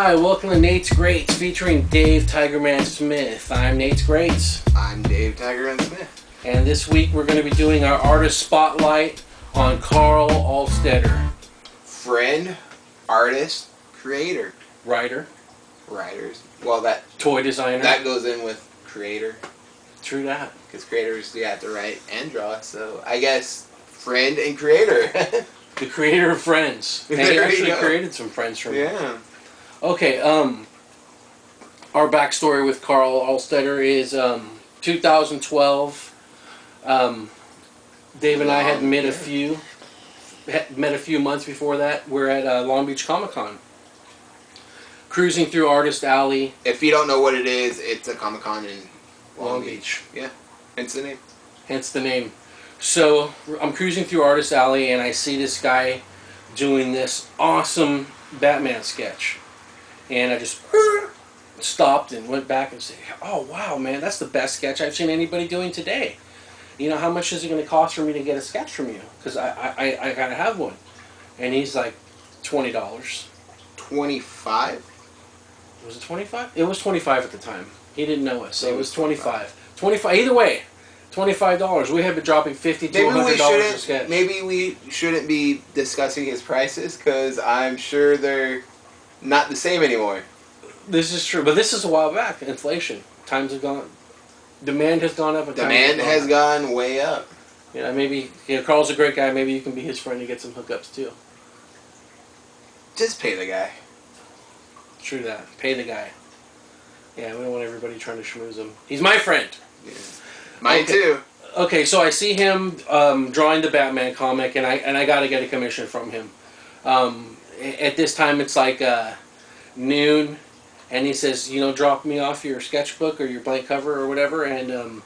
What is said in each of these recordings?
Hi, welcome to Nate's Greats featuring Dave Tigerman Smith. I'm Nate's Greats. I'm Dave Tigerman Smith. And this week we're going to be doing our artist spotlight on Karl Altstaetter. Friend, artist, creator. Writers. Well, that toy designer. That goes in with creator. True that. Because creators, you have to write and draw. So I guess friend and creator. The creator of Friends. And he actually created some friends from me. Yeah. Okay, our backstory with Karl Altstaetter is 2012. Dave and I had met a few months before that. We're at Long Beach Comic-Con. Cruising through Artist Alley. If you don't know what it is, it's a Comic-Con in Long Beach. Yeah, hence the name. Hence the name. So I'm cruising through Artist Alley and I see this guy doing this awesome Batman sketch. And I just stopped and went back and said, oh wow man, that's the best sketch I've seen anybody doing today. You know, how much is it going to cost for me to get a sketch from you? Because I gotta have one. And he's like, $20. 25? Was it 25? It was 25 at the time. He didn't know it, so it was 25. 25. Either way, $25. We have been dropping $50 to $100 a sketch. Maybe we shouldn't be discussing his prices because I'm sure they're not the same anymore. This is true, but this is a while back. Inflation. Times have gone. Demand has gone up. Demand has gone way up. Yeah, maybe Karl's a great guy. Maybe you can be his friend and get some hookups too. Just pay the guy. True that. Pay the guy. Yeah, we don't want everybody trying to schmooze him. He's my friend. Yeah. Mine too. Okay, so I see him drawing the Batman comic, and I got to get a commission from him. At this time, it's like noon, and he says, you know, drop me off your sketchbook or your blank cover or whatever, and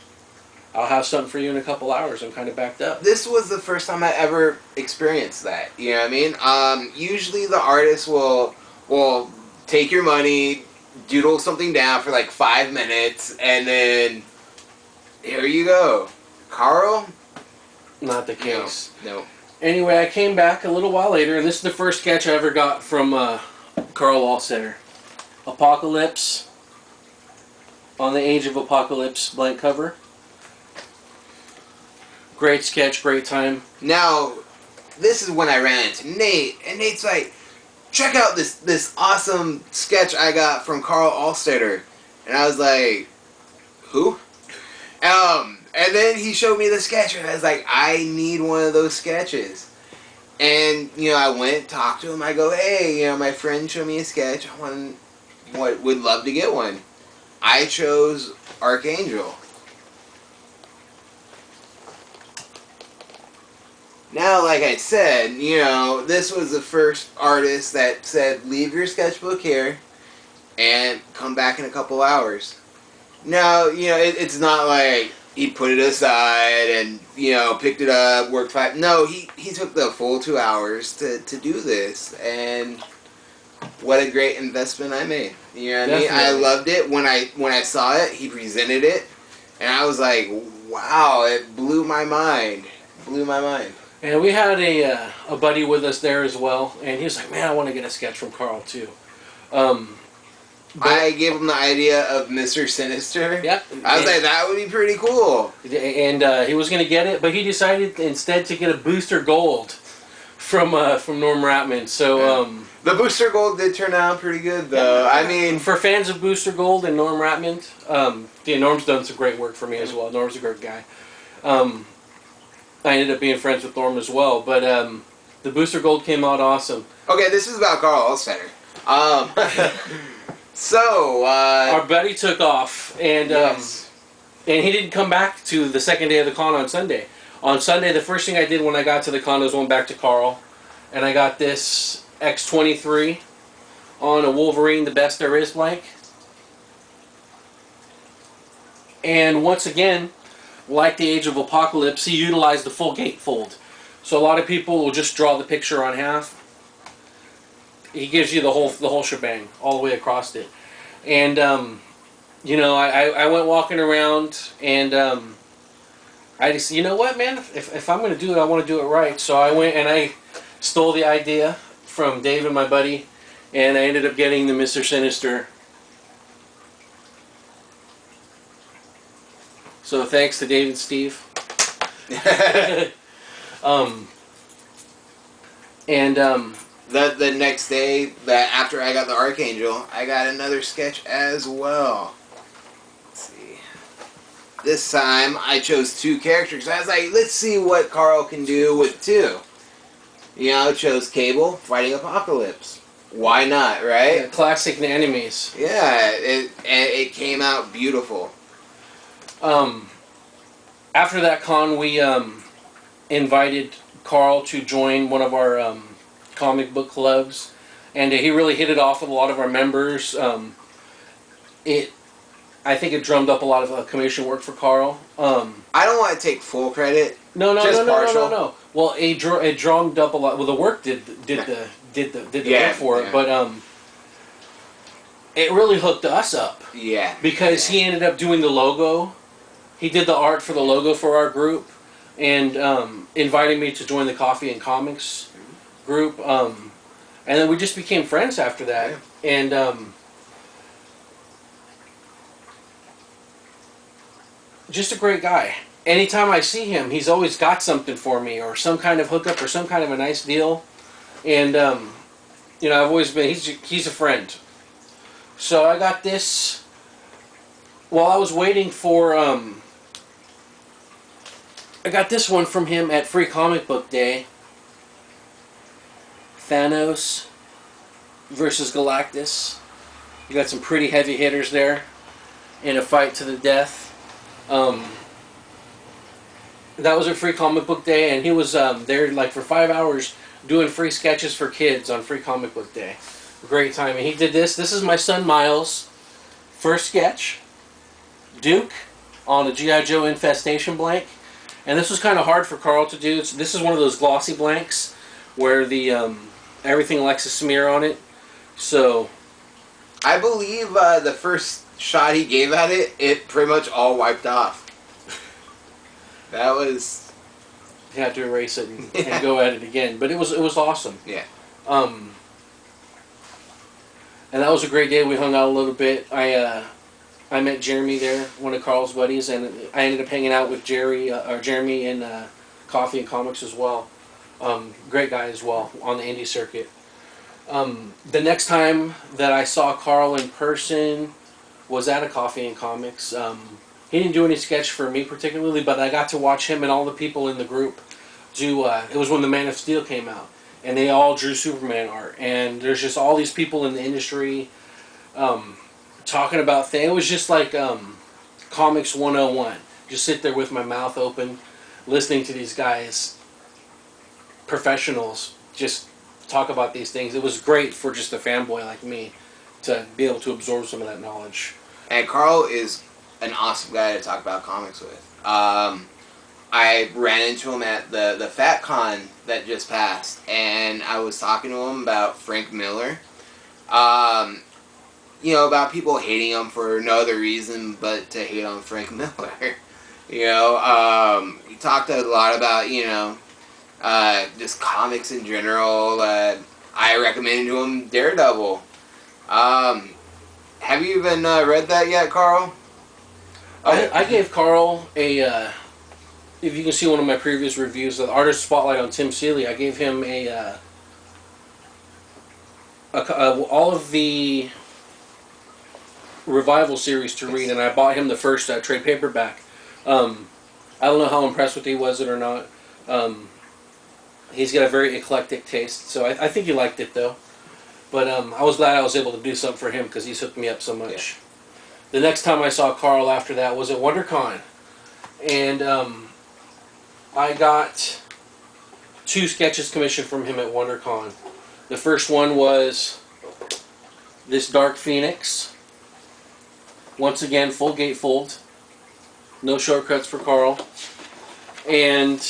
I'll have something for you in a couple hours. I'm kind of backed up. This was the first time I ever experienced that. You know what I mean? Usually the artist will take your money, doodle something down for like 5 minutes, and then here you go. Karl? Not the case. No. Anyway, I came back a little while later, and this is the first sketch I ever got from Karl Altstaetter. Apocalypse. On the Age of Apocalypse blank cover. Great sketch, great time. Now, this is when I ran into Nate, and Nate's like, check out this awesome sketch I got from Karl Altstaetter. And I was like, who? And then he showed me the sketch, and I was like, I need one of those sketches. And, you know, I went, talked to him, I go, hey, you know, my friend showed me a sketch, would love to get one. I chose Archangel. Now, like I said, you know, this was the first artist that said, leave your sketchbook here and come back in a couple hours. Now, you know, it's not like he put it aside and, you know, picked it up, worked 5. No, he took the full 2 hours to do this, and what a great investment I made. You know what I mean? I loved it. When I saw it, he presented it, and I was like, wow, it blew my mind. Blew my mind. And we had a buddy with us there as well, and he was like, man, I want to get a sketch from Karl too. I gave him the idea of Mr. Sinister. Yep. I was like, that would be pretty cool. And he was going to get it, but he decided instead to get a Booster Gold from Norm Ratman. So the Booster Gold did turn out pretty good, though. I mean, for fans of Booster Gold and Norm Ratman, Norm's done some great work for me as well. Norm's a great guy. I ended up being friends with Norm as well, but the Booster Gold came out awesome. Okay, this is about Karl Altstaetter. So, our buddy took off, and yes. And he didn't come back to the second day of the con on Sunday. On Sunday, the first thing I did when I got to the con was went back to Karl, and I got this X-23 on a Wolverine, the best there is blank. And once again, like the Age of Apocalypse, he utilized the full gatefold. So a lot of people will just draw the picture on half. He gives you the whole shebang all the way across it. And you know, I went walking around, and I just, you know what, man, if I'm going to do it, I want to do it right. So I went and I stole the idea from Dave and my buddy, and I ended up getting the Mr. Sinister. So thanks to David Steve. And the next day, that after I got the Archangel, I got another sketch as well. Let's see. This time I chose 2 characters. I was like, let's see what Karl can do with 2. You know, chose Cable fighting Apocalypse. Why not, right? yeah, classic enemies. Yeah, it came out beautiful. After that con, we invited Karl to join one of our comic book clubs, and he really hit it off with a lot of our members. I think it drummed up a lot of commission work for Karl. I don't want to take full credit. No, just partial. no. Well, it drummed up a lot. Well, the work did the work for it, but it really hooked us up. Yeah. Because he ended up doing the logo. He did the art for the logo for our group, and invited me to join the Coffee and Comics group. And then we just became friends after that. Yeah. And just a great guy. Anytime I see him, he's always got something for me, or some kind of hookup, or some kind of a nice deal. And you know, I've always been. He's a friend. So I got this while I was waiting for. I got this one from him at Free Comic Book Day. Thanos versus Galactus. You got some pretty heavy hitters there in a fight to the death. That was a Free Comic Book Day, and he was there like for 5 hours doing free sketches for kids on Free Comic Book Day. Great time. And he did this. This is my son Miles' first sketch. Duke on the G.I. Joe Infestation blank. And this was kind of hard for Karl to do. This is one of those glossy blanks where the everything likes to smear on it. So I believe the first shot he gave at it, it pretty much all wiped off. That was... You had to erase it and go at it again. But it was awesome. Yeah. And that was a great day. We hung out a little bit. I met Jeremy there, one of Karl's buddies, and I ended up hanging out with Jeremy in Coffee and Comics as well. Great guy as well on the indie circuit. The next time that I saw Karl in person was at a Coffee and Comics. He didn't do any sketch for me particularly, but I got to watch him and all the people in the group do. It was when the Man of Steel came out, and they all drew Superman art. And there's just all these people in the industry talking about things. It was just like Comics 101. Just sit there with my mouth open, listening to these guys, professionals, just talk about these things. It was great for just a fanboy like me to be able to absorb some of that knowledge. And Karl is an awesome guy to talk about comics with. I ran into him at the Fat Con that just passed, and I was talking to him about Frank Miller. You know, about people hating him for no other reason but to hate on Frank Miller. You know, he talked a lot about, you know, just comics in general. I recommended to him Daredevil. Have you even read that yet, Karl? I gave Karl a, if you can see one of my previous reviews, the Artist Spotlight on Tim Seeley, I gave him all of the Revival series to read, and I bought him the first trade paperback. I don't know how impressed with he was it or not. He's got a very eclectic taste, so I think he liked it though. But I was glad I was able to do something for him because he's hooked me up so much. Yeah. The next time I saw Karl after that was at WonderCon, and I got 2 sketches commissioned from him at WonderCon. The first one was this Dark Phoenix. Once again, full gatefold. No shortcuts for Karl. And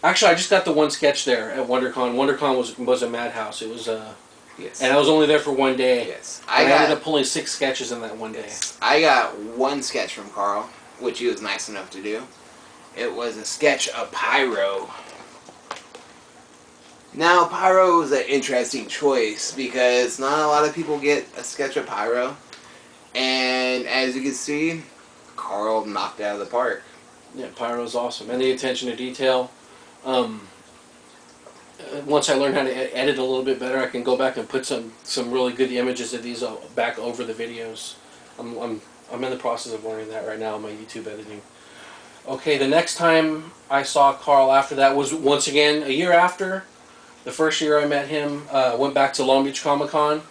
actually, I just got the one sketch there at WonderCon. WonderCon was a madhouse. It was yes. And I was only there for one day. Yes. I ended up pulling 6 sketches in that one day. Yes. I got 1 sketch from Karl, which he was nice enough to do. It was a sketch of Pyro. Now, Pyro is an interesting choice because not a lot of people get a sketch of Pyro. And as you can see, Karl knocked it out of the park. Yeah, Pyro's awesome. And the attention to detail. Once I learn how to edit a little bit better, I can go back and put some really good images of these back over the videos. I'm in the process of learning that right now on my YouTube editing. Okay, the next time I saw Karl after that was once again a year after. The first year I met him, went back to Long Beach Comic Con,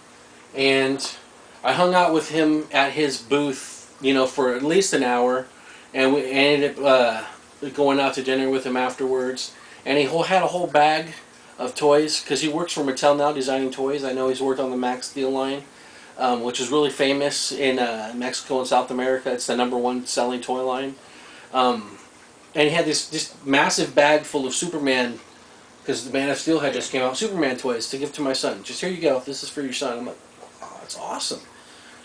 and I hung out with him at his booth, for at least an hour, and we ended up going out to dinner with him afterwards. And he had a whole bag of toys because he works for Mattel now, designing toys. I know he's worked on the Max Steel line, which is really famous in Mexico and South America. It's the #1 selling toy line. And he had this massive bag full of Superman, because the Man of Steel had just came out, Superman toys to give to my son. Just here you go, this is for your son. I'm like, oh, that's awesome.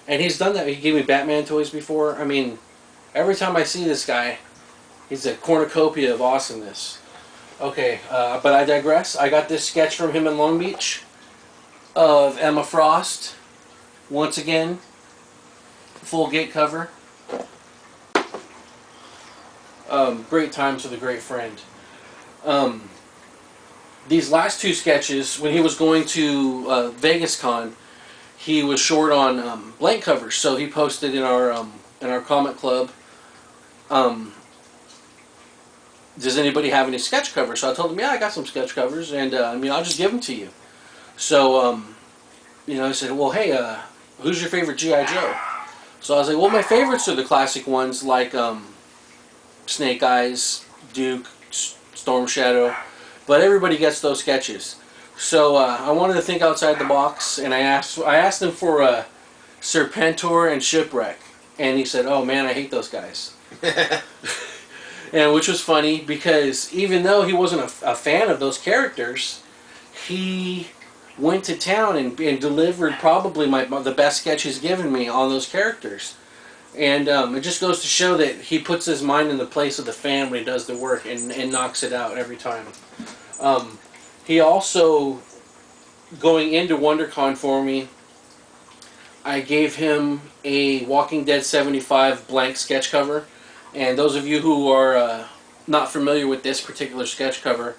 And he's done that. He gave me Batman toys before. I mean, every time I see this guy, he's a cornucopia of awesomeness. Okay, but I digress. I got this sketch from him in Long Beach of Emma Frost. Once again, full gate cover. Great times with a great friend. These last two sketches, when he was going to Vegas Con, he was short on blank covers, so he posted in our comic club, does anybody have any sketch covers? So I told him, yeah, I got some sketch covers, and I'll just give them to you. So he said, well, hey, who's your favorite G.I. Joe? So I was like, well, my favorites are the classic ones like Snake Eyes, Duke, Storm Shadow, but everybody gets those sketches. So I wanted to think outside the box, and I asked him for Serpentor and Shipwreck, and he said, "Oh man, I hate those guys." And which was funny because even though he wasn't a fan of those characters, he went to town and delivered probably the best sketch he's given me on those characters. And it just goes to show that he puts his mind in the place of the fan when he does the work and knocks it out every time. He also, going into WonderCon for me, I gave him a Walking Dead 75 blank sketch cover. And those of you who are not familiar with this particular sketch cover,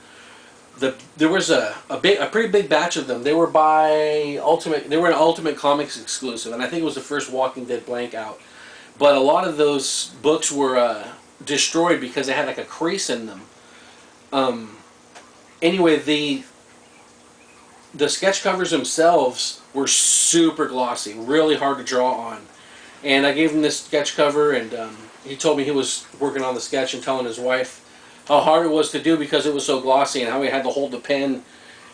there was a pretty big batch of them. They were by Ultimate. They were an Ultimate Comics exclusive, and I think it was the first Walking Dead blank out. But a lot of those books were destroyed because they had like a crease in them. Anyway, the sketch covers themselves were super glossy, really hard to draw on. And I gave him this sketch cover, and he told me he was working on the sketch and telling his wife how hard it was to do because it was so glossy and how he had to hold the pen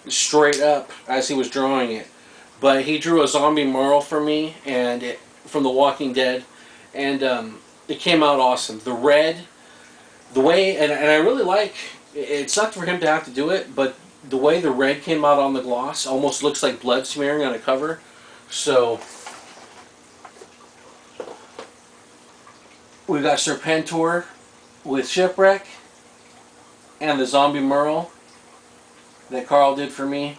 straight up as he was drawing it. But he drew a zombie Merle for me, and from The Walking Dead, and it came out awesome. The red, the way, and I really like, it sucked for him to have to do it, but the way the red came out on the gloss almost looks like blood smearing on a cover. So we got Serpentor with Shipwreck and the zombie Merle that Karl did for me.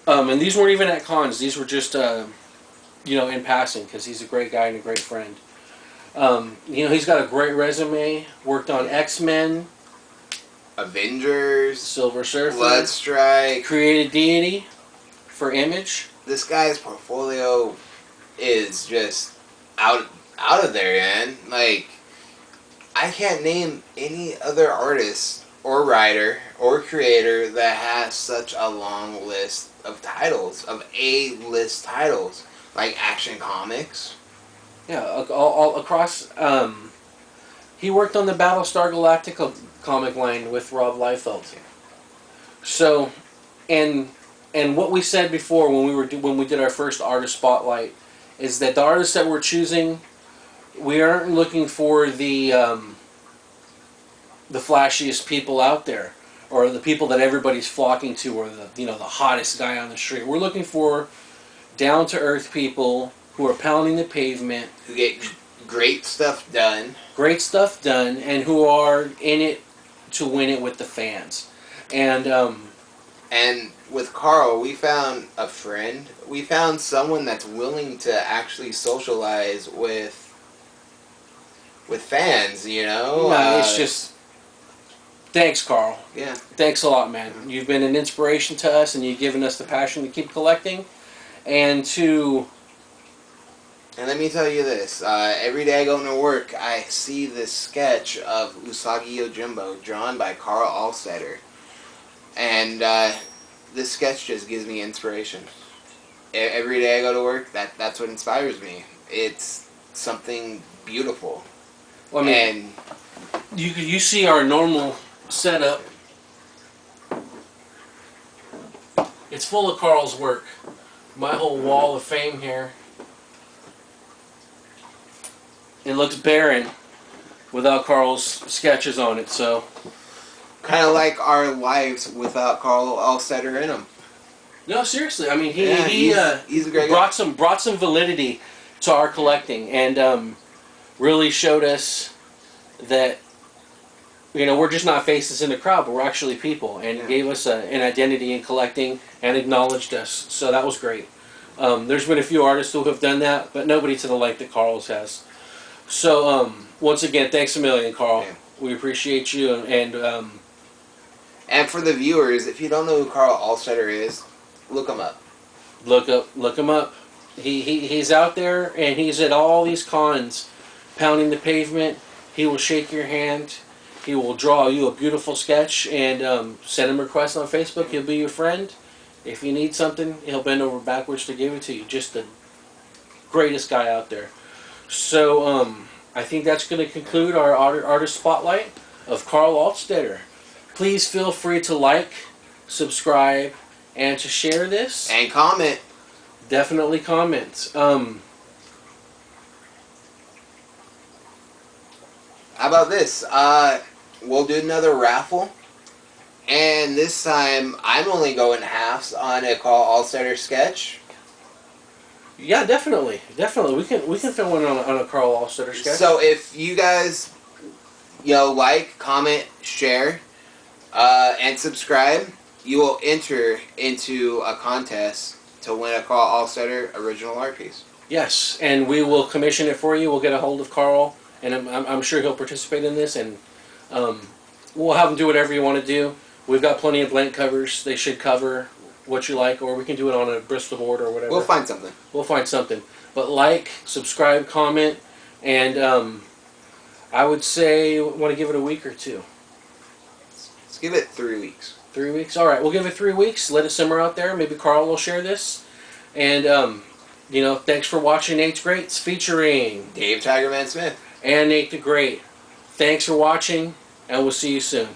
And these weren't even at cons. These were just, in passing, because he's a great guy and a great friend. He's got a great resume. Worked on X-Men, Avengers, Silver Surfer, Bloodstrike, created Deity for Image. This guy's portfolio is just out of there, man. Like, I can't name any other artist or writer or creator that has such a long list of titles, of A-list titles, like Action Comics. Yeah, all across. He worked on the Battlestar Galactica comic line with Rob Liefeld. So, and what we said before when we did our first artist spotlight is that the artists that we're choosing, we aren't looking for the flashiest people out there, or the people that everybody's flocking to, or the hottest guy on the street. We're looking for down to earth people who are pounding the pavement, who get great stuff done, and who are in it to win it with the fans. And And with Karl, we found a friend. We found someone that's willing to actually socialize with fans. You know. No, it's just thanks, Karl. Yeah. Thanks a lot, man. You've been an inspiration to us, and you've given us the passion to keep collecting, and to. And let me tell you this, every day I go into work, I see this sketch of Usagi Yojimbo drawn by Karl Altstaetter. And this sketch just gives me inspiration. Every day I go to work, that's what inspires me. It's something beautiful. Well, I mean, and you see our normal setup. It's full of Karl's work. My whole wall of fame here. It looks barren without Karl's sketches on it, so. Kind of like our lives without Karl Altstaetter in them. No, seriously. I mean, he's a great guy. brought some validity to our collecting, and really showed us that, you know, we're just not faces in the crowd, but we're actually people, and gave us an identity in collecting and acknowledged us. So that was great. There's been a few artists who have done that, but nobody to the like that Karl's has. So once again, thanks a million, Karl. Yeah. We appreciate you, and for the viewers, if you don't know who Karl Altstaetter is, look him up. Look him up. He's out there, and he's at all these cons, pounding the pavement. He will shake your hand. He will draw you a beautiful sketch, and send him requests on Facebook. He'll be your friend. If you need something, he'll bend over backwards to give it to you. Just the greatest guy out there. So I think that's going to conclude our artist spotlight of Karl Altstaetter. Please feel free to like, subscribe, and to share this. And comment. Definitely comment. How about this? We'll do another raffle. And this time, I'm only going halves on a Karl Altstaetter sketch. Yeah, definitely. We can throw one on a Karl Altstaetter sketch. So if you guys, like, comment, share, and subscribe, you will enter into a contest to win a Karl Altstaetter original art piece. Yes, and we will commission it for you. We'll get a hold of Karl, and I'm sure he'll participate in this, and we'll have him do whatever you want to do. We've got plenty of blank covers. They should cover what you like, or we can do it on a Bristol board or whatever. We'll find something. We'll find something. But like, subscribe, comment, and I would say want to give it a week or two. Let's give it 3 weeks. 3 weeks? All right, we'll give it 3 weeks. Let it simmer out there. Maybe Karl will share this. And, thanks for watching Nate's Greats featuring Dave Tigerman Smith and Nate the Great. Thanks for watching, and we'll see you soon.